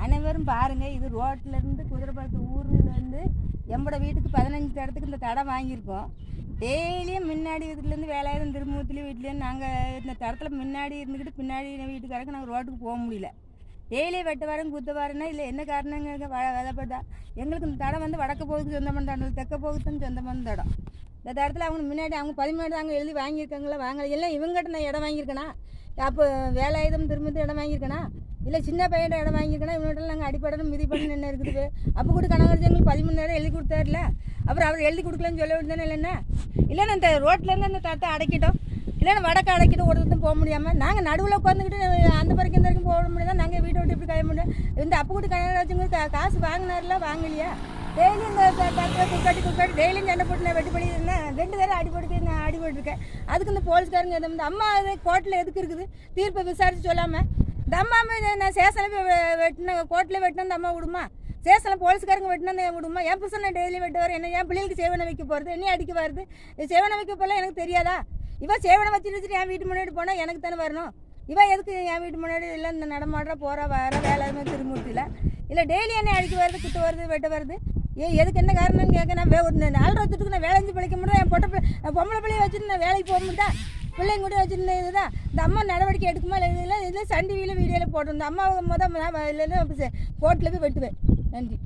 அனைவரும் பாருங்கள், இது ரோட்லேருந்து குதிரைப்பாட்டு ஊர்லேருந்து எம்பட வீட்டுக்கு 15 இடத்துக்கு இந்த தடம் வாங்கியிருக்கோம். டெய்லியும் முன்னாடி வீட்டுலேருந்து வேலாயுதம் திருமுகத்துலேயும் வீட்லேயும் நாங்கள் இந்த தடத்தில் முன்னாடி இருந்துக்கிட்டு பின்னாடி வீட்டுக்காரங்க நாங்கள் ரோட்டுக்கு போக முடியல. டெய்லியும் வெட்ட வாரம் குத்த வாரன்னா இல்லை என்ன காரணங்க விதப்பட்டா எங்களுக்கு இந்த தடம் வந்து வடக்க போகுதுக்கு சொந்தமான தடம், தெற்க போகுதுன்னு சொந்தமான தடம். இந்த தடத்தில் அவங்க முன்னாடி அவங்க 17 தாங்க எழுதி வாங்கியிருக்காங்களா வாங்கலை, எல்லாம் இவங்ககிட்ட நான் இடம் வாங்கியிருக்கேனா, அப்போ வேலாயுதம் திரும்பத்து இடம் வாங்கியிருக்கேனா, இல்லை சின்ன பையன் இடம் வாங்கியிருக்கேனா, இவங்ககிட்ட நாங்கள் அடிப்படணும் மிதிப்படணும் என்ன இருக்குது. அப்போ கூட கணவர் எங்களுக்கு 13 எழுதி கொடுத்தாருல, அப்புறம் அவர் எழுதி கொடுக்கலன்னு சொல்ல வேண்டியதானே. இல்லைன்னா இல்லைன்னா இந்த ரோட்லேருந்து அந்த தடத்தை அடைக்கிட்டோம், இல்லைன்னா வடக்கு அடைக்கிட்டு ஒருத்தரும் போக முடியாமல் நாங்கள் நடுவில் உட்காந்துக்கிட்டு அந்த வரைக்கும் இந்த வரைக்கும் போக முடியாது. நாங்கள் வீட்டை விட்டு இப்படி கழிய முடியும். இந்த அப்போ கூட கனகராஜங்க காசு வாங்கினார்ல வாங்கலையா, டெய்லி இந்த தடத்தை குக்காட்டி டெய்லியும் சண்டை போட்டு நான் வெட்டி பண்ணியிருந்தேன். 2 தடவை அடிபட்டு நான் அடிபட்டுருக்கேன். அதுக்கு இந்த போலீஸ்காரங்க இந்த அம்மா கோர்ட்டில் எதுக்கு இருக்குது தீர்ப்பை விசாரித்து சொல்லாமல், இந்த அம்மா நான் சேசனில் வெட்டின கோர்ட்டில் வெட்டினா இந்த அம்மா விடுமா, சேசனில் போலீஸ்காரங்க வெட்டினா விடுமா. என் புதுசை நான் டெய்லி வெட்ட வரேன், என்ன என் பிள்ளைகளுக்கு சேவனை வைக்க போகிறது, என்ன அடிக்க வருது, சேவனை வைக்க போல எனக்கு தெரியாதா. இவன் சேவனை வச்சுட்டு என் வீட்டு முன்னாடி போனால் எனக்கு தானே வரணும். இவன் எதுக்கு என் வீட்டு முன்னாடி இல்லை இந்த நடமாடுற போகிற வர வேலை திருமூர்த்தியில் இல்லை டெய்லி என்ன அடிக்க வருது குத்து வருது வெட்ட வருது. எதுக்கு என்ன காரணம்னு கேட்க, நான் ஒரு 4 வருஷத்துக்கு நான் வேலை செஞ்சு பிழைக்க முடியும். என் பொம்பளை பிள்ளைய வச்சுட்டு நான் வேலைக்கு போக முடியாது. பிள்ளைங்க கூட வச்சுருந்தேன். இதுதான் இந்த அம்மா நடவடிக்கை எடுக்குமா இல்லை இதில் சன் டிவியில் வீடியோவில் போட்டிருந்தேன். அம்மா இல்லைன்னா கோர்ட்டில் போய் வெட்டுவேன். நன்றி.